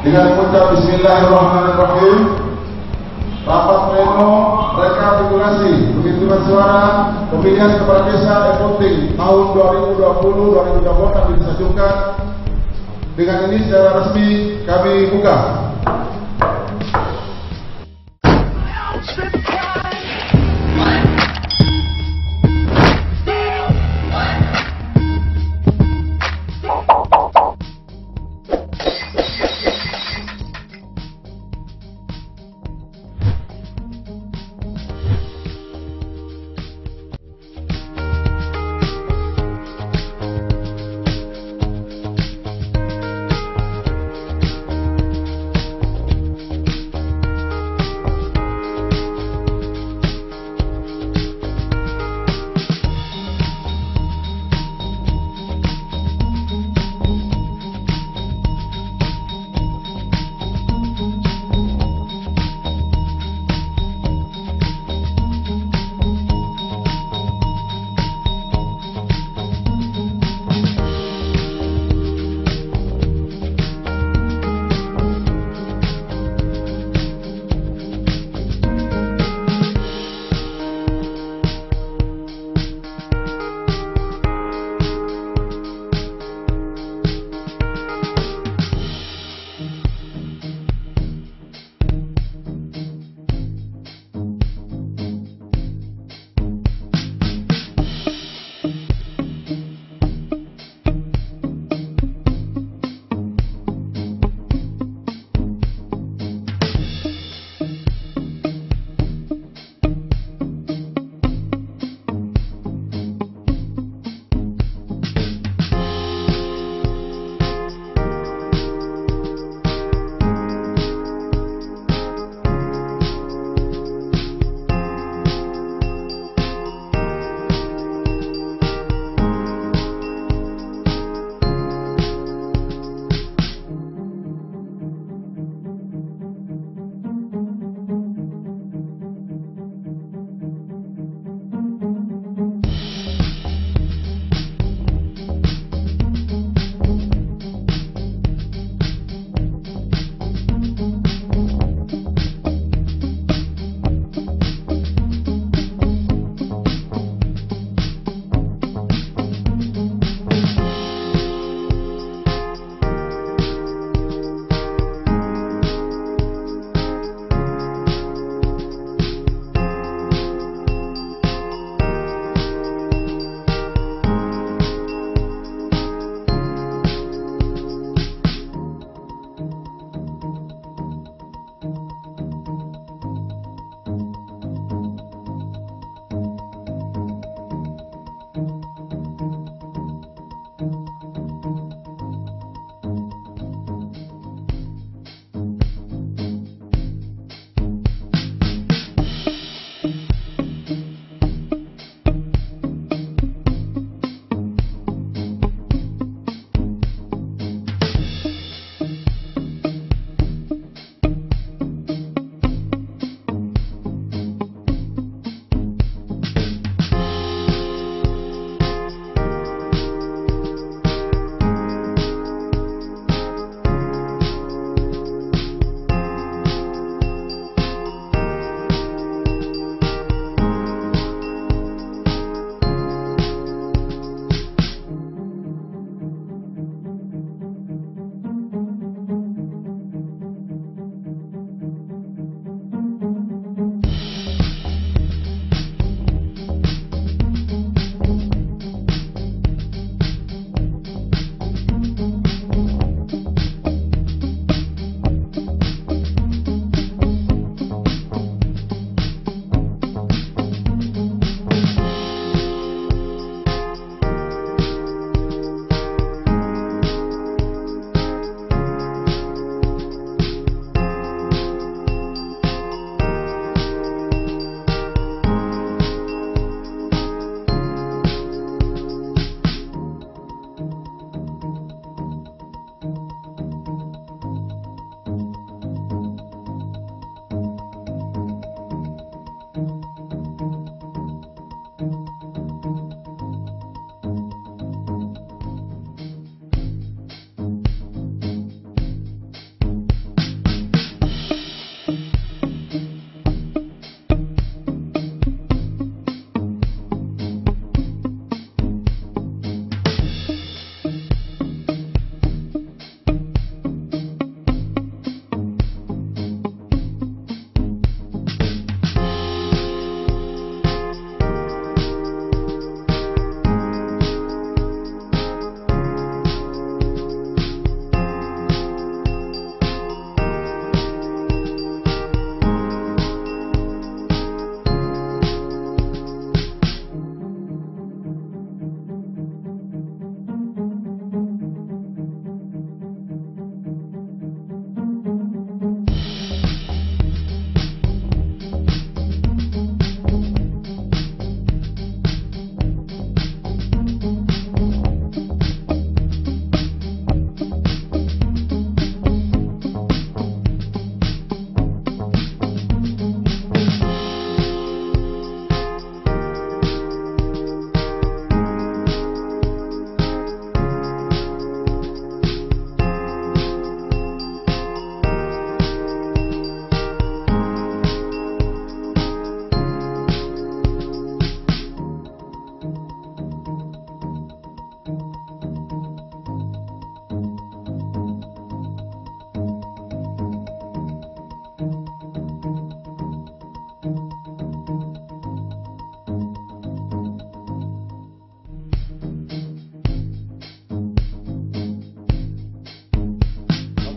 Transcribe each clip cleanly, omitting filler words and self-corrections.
Dengan mengucap Bismillahirrahmanirrahim, rapat pleno rekapitulasi penghitungan suara pemilihan kepala desa e-voting tahun 2020-2024 disajukan. Dengan ini secara resmi kami buka.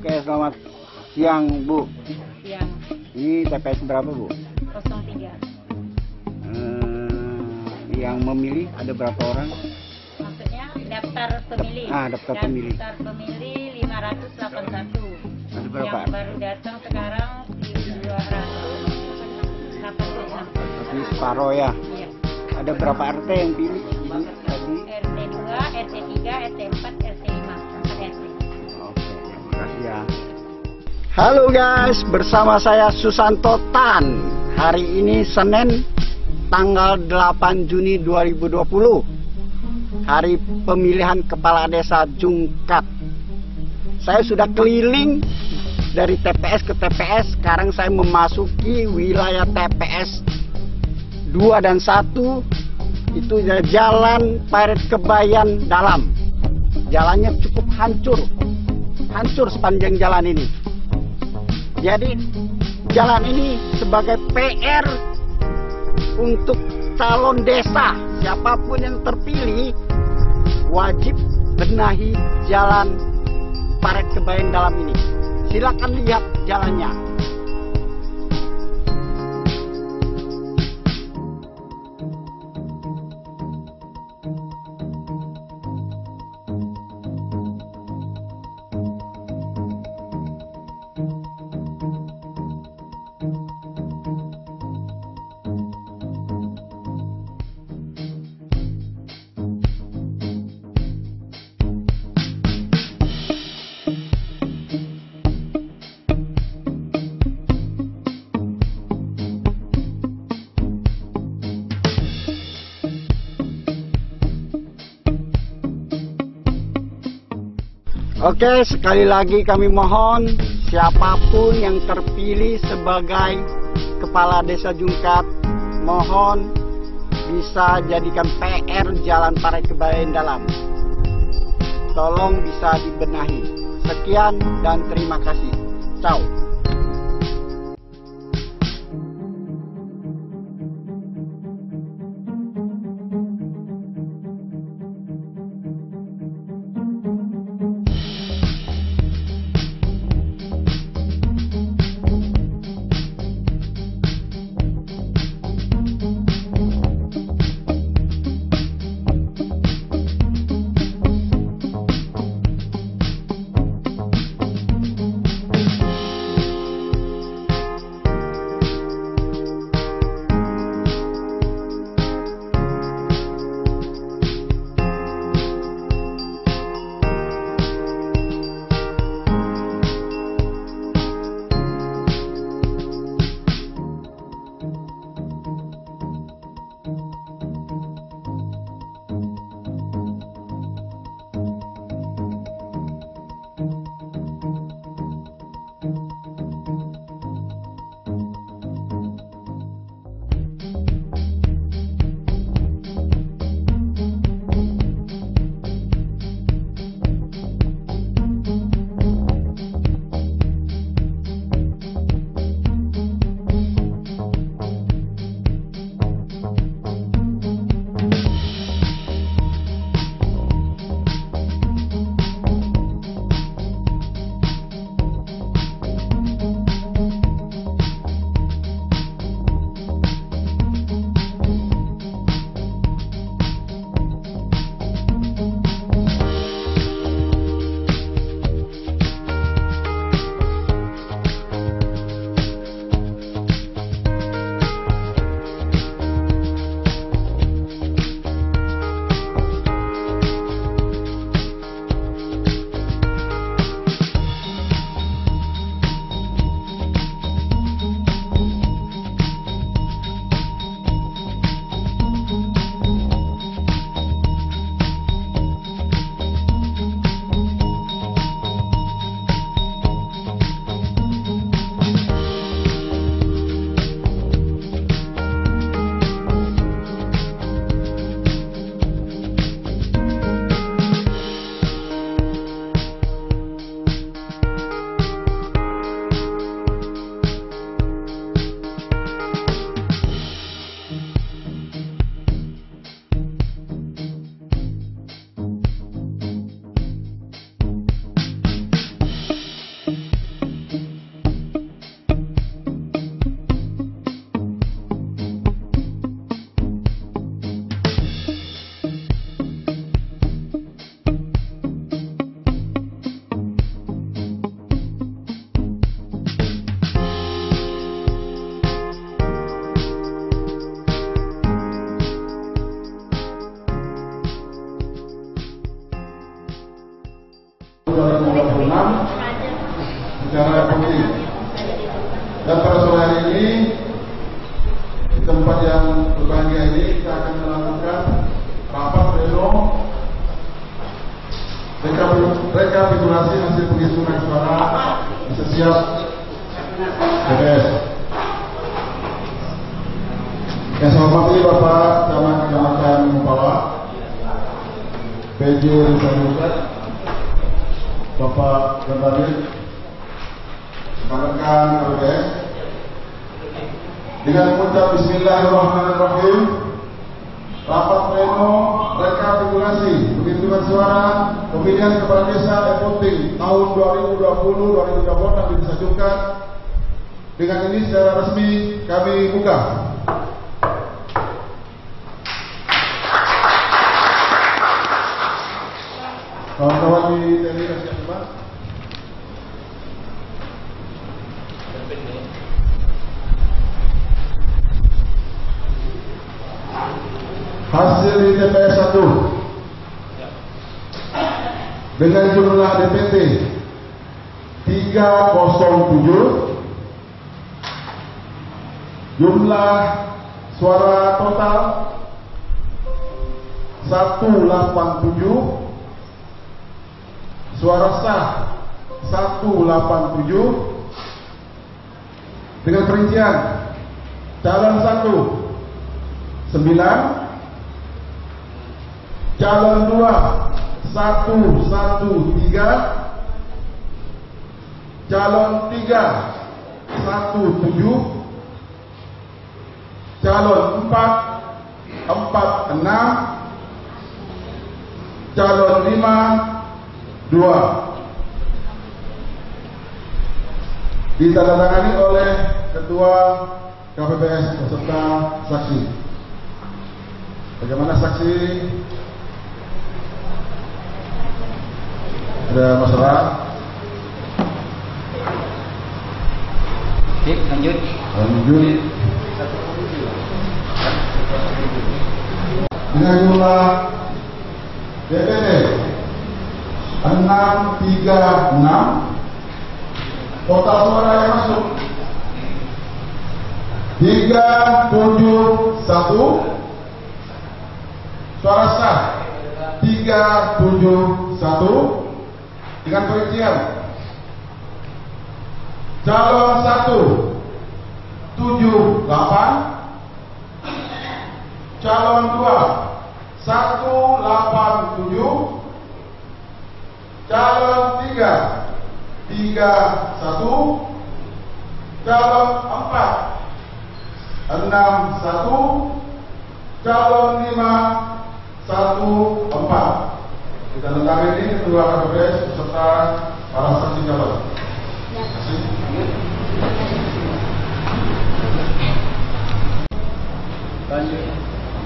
Oke, selamat siang Bu. Siang. Ini TPS berapa Bu? 03. Yang memilih ada berapa orang? Maksudnya daftar pemilih. Daftar pemilih. Daftar pemilih 581. Ada berapa? Yang baru datang sekarang 286. Ini separuh ya. Iya. Ada berapa RT yang pilih Bu tadi? RT 2, RT 3, RT 4, RT 5. 4 RT. Oke, terima kasih ya. Halo guys, bersama saya Susanto Tan. Hari ini Senin tanggal 8 Juni 2020. Hari pemilihan kepala desa Jungkat. Saya sudah keliling dari TPS ke TPS. Sekarang saya memasuki wilayah TPS 2 dan 1. Itu Jalan Parit Kebayan Dalam. Jalannya cukup hancur sepanjang jalan ini. Jadi jalan ini sebagai PR untuk calon desa, siapapun yang terpilih wajib benahi jalan Parit Kebayan Dalam ini. Silakan lihat jalannya. Oke, sekali lagi kami mohon siapapun yang terpilih sebagai kepala desa Jungkat, mohon bisa jadikan PR jalan Parit Kebayan Dalam. Tolong bisa dibenahi. Sekian dan terima kasih. Ciao. secara penting. Dan pada sore hari ini di tempat yang berbahagia ini kita akan melakukan rapat pleno rekapitulasi hasil penghitungan suara di setiap TPS. Yang saya hormati Bapak Camat Kecamatan Mempawah, PJ Rizal, Bapak Gandari, rekan KPPS, dengan mengucap Bismillahirrahmanirrahim, rapat pleno rekapitulasi penghitungan suara pemilihan kepala desa e-voting tahun 2020-2024 di Desa Jungkat. Dengan ini secara resmi kami buka. Kawan-kawan di TNI kasih coba. Hasil di TPS 1 dengan jumlah DPT 307, jumlah suara total 187, suara sah 187, dengan perincian calon 1 9, calon 2 113, calon 3 17, calon 4 46, calon 5 2. Ditandatangani oleh Ketua KPPS beserta saksi. Bagaimana saksi? Ada masalah? Oke, lanjut. Dengan jumlah DPT 636, total suara yang masuk 371, suara sah 371, dengan perincian calon 1 78, calon 2 187, calon 3 31, calon 4 61, calon 5 14. Kita tentang ini Ketua KPPS beserta para saksi calon.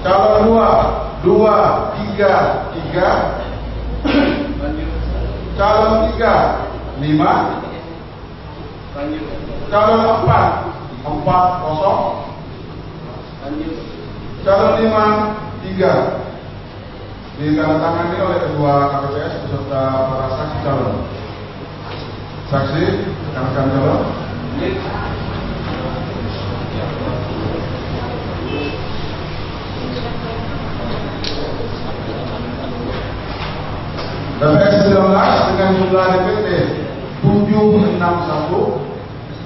Calon 2 3, calon 3 5, calon 4 40, calon 5 3. Ditandatangani oleh Ketua KPPS beserta para saksi calon. Saksi, rekan-rekan calon. TPS 19 dengan jumlah DPT 761,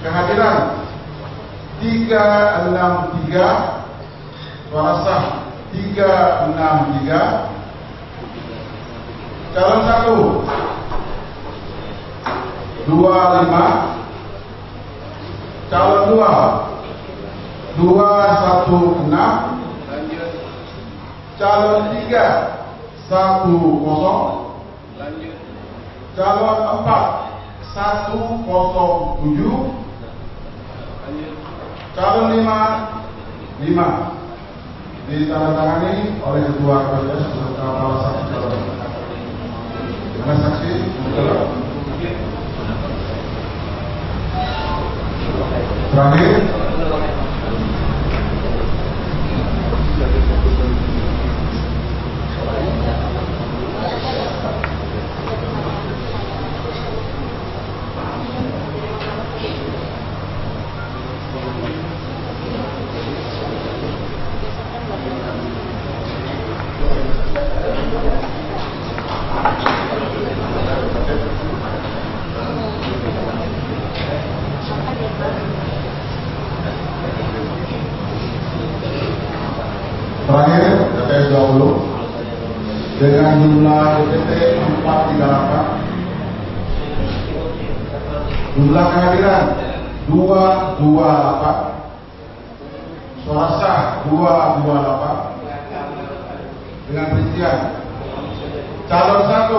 kehadiran 363, suara sah 363, calon 1 25, calon 2 216, calon 3 10, calon 4 107, calon 5 ditandatangani oleh Ketua KPPS beserta para saksi calon. Dengan saksi terakhir Terakhir TPS 20 dengan jumlah DPT 438, jumlah kehadiran 228, suara sah 228, dengan rincian calon 1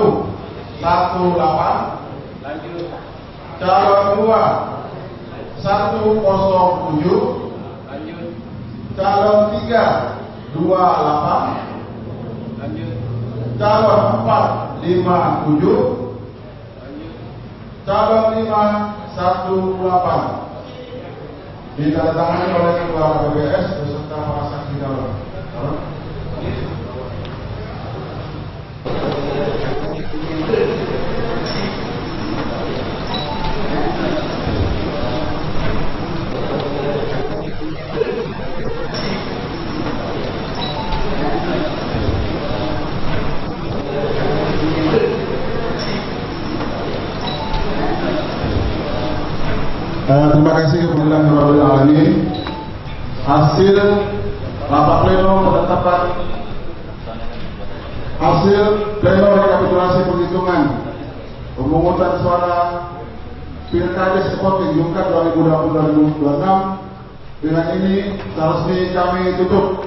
18, calon 2 107, calon 3 28, calon 4 57, calon 5 18. Ditandatangani oleh Ketua KPPS beserta para saksi calon. Terima kasih kepada Rabbil Alamin. Hasil rapat pleno penetapan hasil pleno rekapitulasi penghitungan pemungutan suara Pilkades Epoting Jungkat 2020-2026 dengan ini resmi kami tutup.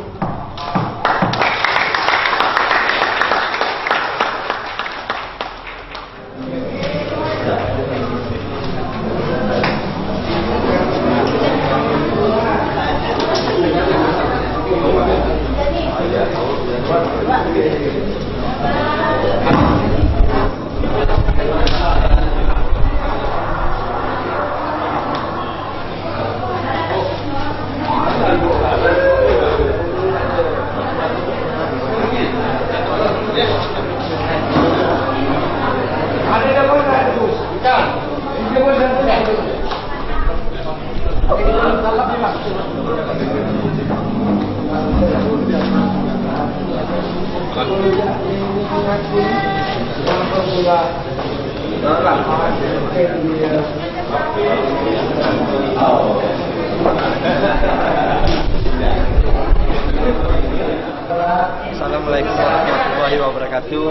Assalamualaikum warahmatullahi wabarakatuh.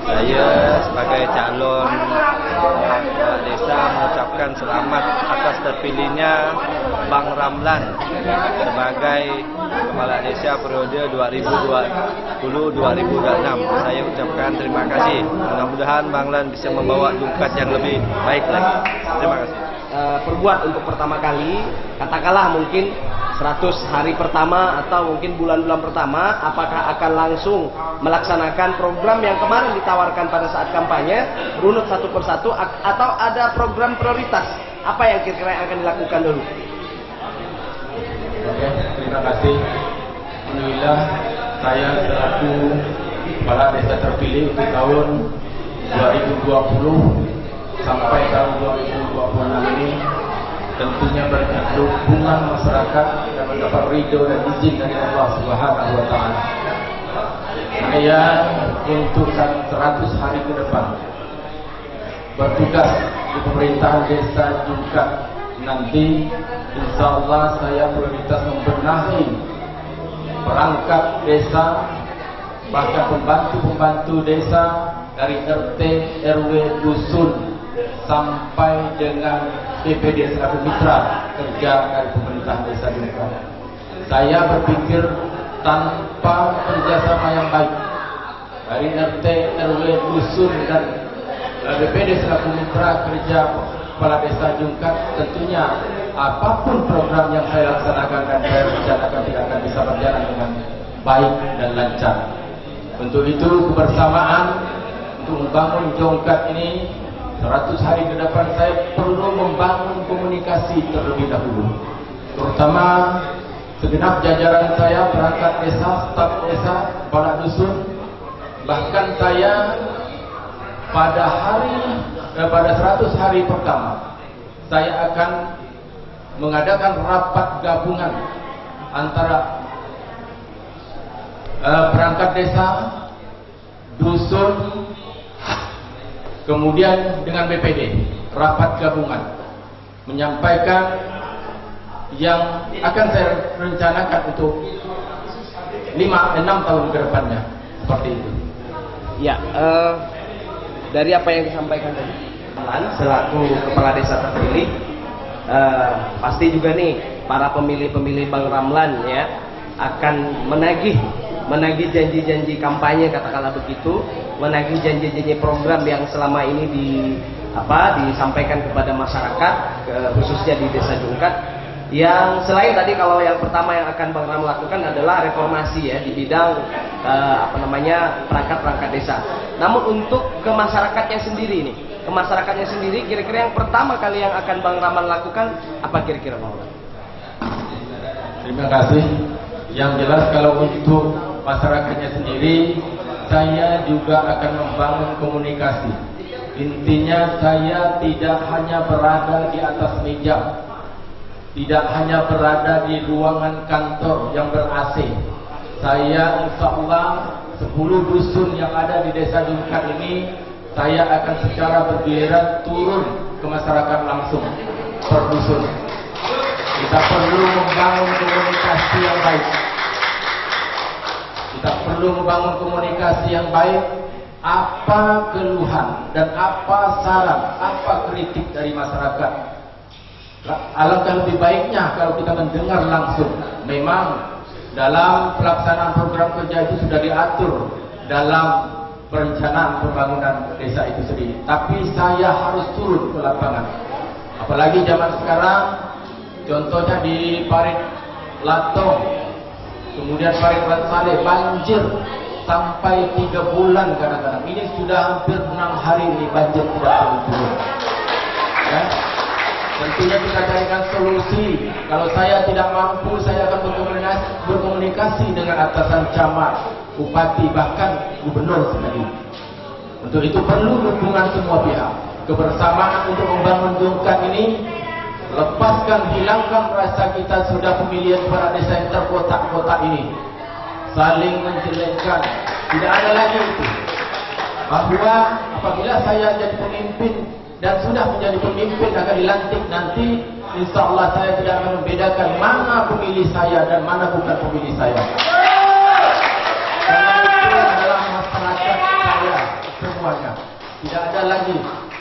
Saya sebagai calon kepala desa mengucapkan selamat atas terpilihnya Bang Ramlan sebagai kepala desa periode 2020-2026. Saya ucapkan terima kasih. Mudah-mudahan Bang Ramlan bisa membawa Jungkat yang lebih baik lagi. Terima kasih. Perbuat untuk pertama kali, katakanlah mungkin 100 hari pertama atau mungkin bulan-bulan pertama, apakah akan langsung melaksanakan program yang kemarin ditawarkan pada saat kampanye, runut satu persatu, atau ada program prioritas? Apa yang kira-kira akan dilakukan dulu? Oke, terima kasih. Alhamdulillah, saya selaku kepala desa terpilih untuk tahun 2020 sampai tahun 2026 ini tentunya berkat dukungan masyarakat dan mendapat ridho dan izin dari Allah Subhanahu wa Ta'ala. Saya untuk 100 hari ke depan bertugas di pemerintahan desa Jungkat. Nanti insya Allah saya prioritas membenahi perangkat desa, bahkan pembantu-pembantu desa dari RT, RW, dusun sampai dengan BPD selaku mitra kerja dari pemerintahan desa Jungkat. Saya berpikir tanpa kerjasama yang baik dari RT, RW, dusun dan BPD selaku mitra kerja kepala desa Jungkat, tentunya apapun program yang saya laksanakan dan saya rencanakan tidak akan bisa berjalan dengan baik dan lancar. Untuk itu kebersamaan untuk membangun Jungkat ini 100 hari ke depan, saya perlu membangun komunikasi terlebih dahulu, terutama segenap jajaran saya, perangkat desa, staf desa, kepala dusun. Bahkan saya pada 100 hari pertama saya akan mengadakan rapat gabungan antara perangkat desa, dusun, kemudian dengan BPD, rapat gabungan menyampaikan yang akan saya rencanakan untuk 5-6 tahun ke depannya. Seperti itu. Ya, dari apa yang disampaikan tadi, selaku kepala desa terpilih, pasti juga nih para pemilih-pemilih Bang Ramlan ya akan menagih janji-janji kampanye, katakanlah begitu, menagih janji-janji program yang selama ini disampaikan kepada masyarakat, khususnya di Desa Jungkat. Yang selain tadi, kalau yang pertama yang akan Bang Ram lakukan adalah reformasi ya di bidang perangkat-perangkat desa. Namun untuk ke masyarakatnya sendiri nih, kira-kira yang pertama kali yang akan Bang Rahman lakukan apa kira-kira Bang Ram? Terima kasih. Yang jelas kalau untuk masyarakatnya sendiri, saya juga akan membangun komunikasi. Intinya saya tidak hanya berada di atas meja, tidak hanya berada di ruangan kantor yang ber-AC. Saya insya Allah 10 dusun yang ada di Desa Jungkat ini, saya akan secara bergiliran turun ke masyarakat langsung per dusun. Kita perlu membangun komunikasi yang baik. Apa keluhan dan apa saran, apa kritik dari masyarakat. Alangkah lebih baiknya kalau kita mendengar langsung. Memang dalam pelaksanaan program kerja itu sudah diatur dalam perencanaan pembangunan desa itu sendiri. Tapi saya harus turun ke lapangan. Apalagi zaman sekarang, contohnya di Parit Latong, kemudian Parit Saleh, banjir sampai 3 bulan kadang-kadang. Ini sudah hampir 6 hari ini banjir tidak turun. Ya. Tentunya kita carikan solusi. Kalau saya tidak mampu, saya akan berkomunikasi dengan atasan camat, bupati, bahkan gubernur sendiri. Untuk itu perlu dukungan semua pihak. Kebersamaan untuk membangun Jungkat ini, lepaskan, hilangkan rasa kita sudah pemilihan para desa yang terkotak-kotak ini, saling menjelekkan. Tidak ada lagi itu. Bahwa apabila saya jadi pemimpin dan sudah menjadi pemimpin akan dilantik nanti, insya Allah saya tidak akan membedakan mana pemilih saya dan mana bukan pemilih saya. Karena itu adalah masyarakat saya semuanya. Tidak ada lagi.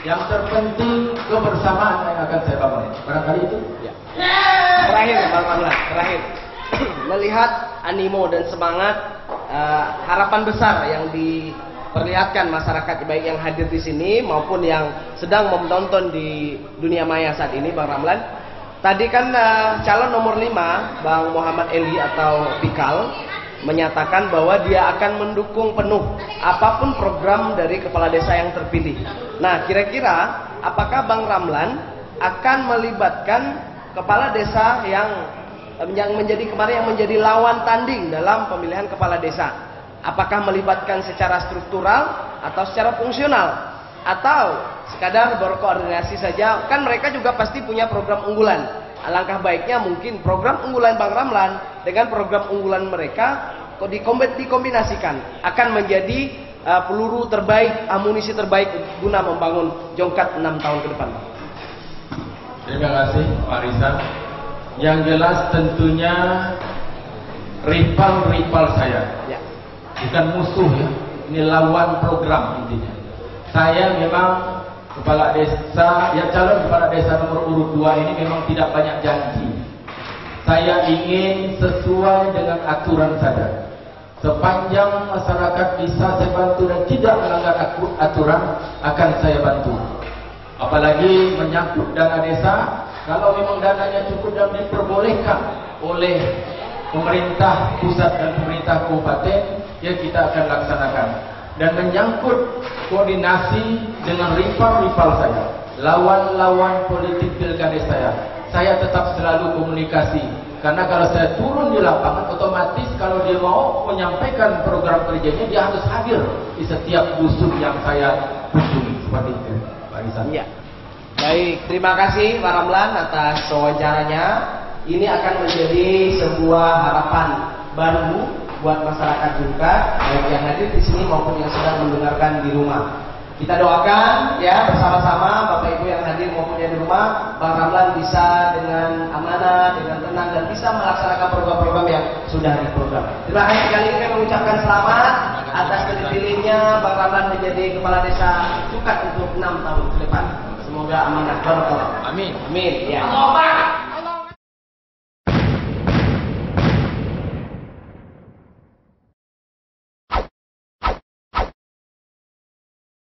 Yang terpenting kebersamaan yang akan saya bangun. Barangkali itu. Ya. Terakhir Bang Ramlan, terakhir. Melihat animo dan semangat, harapan besar yang diperlihatkan masyarakat baik yang hadir di sini maupun yang sedang menonton di dunia maya saat ini, Bang Ramlan. Tadi kan calon nomor 5 Bang Muhammad Eli atau Pikal menyatakan bahwa dia akan mendukung penuh apapun program dari kepala desa yang terpilih. Nah, kira-kira apakah Bang Ramlan akan melibatkan kepala desa yang menjadi lawan tanding dalam pemilihan kepala desa? Apakah melibatkan secara struktural atau secara fungsional, atau sekadar berkoordinasi saja? Kan mereka juga pasti punya program unggulan. Alangkah baiknya mungkin program unggulan Bang Ramlan dengan program unggulan mereka dikombinasikan, akan menjadi peluru terbaik, amunisi terbaik guna membangun Jungkat 6 tahun ke depan. Terima kasih Pak Rizal. Yang jelas tentunya rival saya ya, bukan musuh ya, ini lawan program intinya. Saya memang kepala desa, yang calon kepala desa nomor urut 2 ini memang tidak banyak janji. Saya ingin sesuai dengan aturan saja. Sepanjang masyarakat bisa saya bantu dan tidak melanggar aturan, akan saya bantu. Apalagi menyangkut dana desa, kalau memang dananya cukup dan diperbolehkan oleh pemerintah pusat dan pemerintah kabupaten, ya kita akan laksanakan. Dan menyangkut koordinasi dengan rival-rival saya, lawan-lawan politik pilkada saya tetap selalu komunikasi. Karena kalau saya turun di lapangan, otomatis kalau dia mau menyampaikan program kerjanya, dia harus hadir di setiap dusun yang saya kunjungi. Seperti itu, Pak Rizal. Ya. Baik, terima kasih Pak Ramlan atas wawancaranya. Ini akan menjadi sebuah harapan baru buat masyarakat Jungkat, baik yang hadir di sini maupun yang sedang mendengarkan di rumah. Kita doakan ya bersama-sama Bapak Ibu yang hadir maupun yang di rumah, Bang Ramlan bisa dengan amanah, dengan tenang dan bisa melaksanakan program-program yang sudah diprogram. Terima kasih sekali lagi kami mengucapkan selamat atas terpilihnya Bang Ramlan menjadi Kepala Desa Cungkat untuk 6 tahun ke depan. Semoga amanah. Barakallah. Amin. Amin. Ya.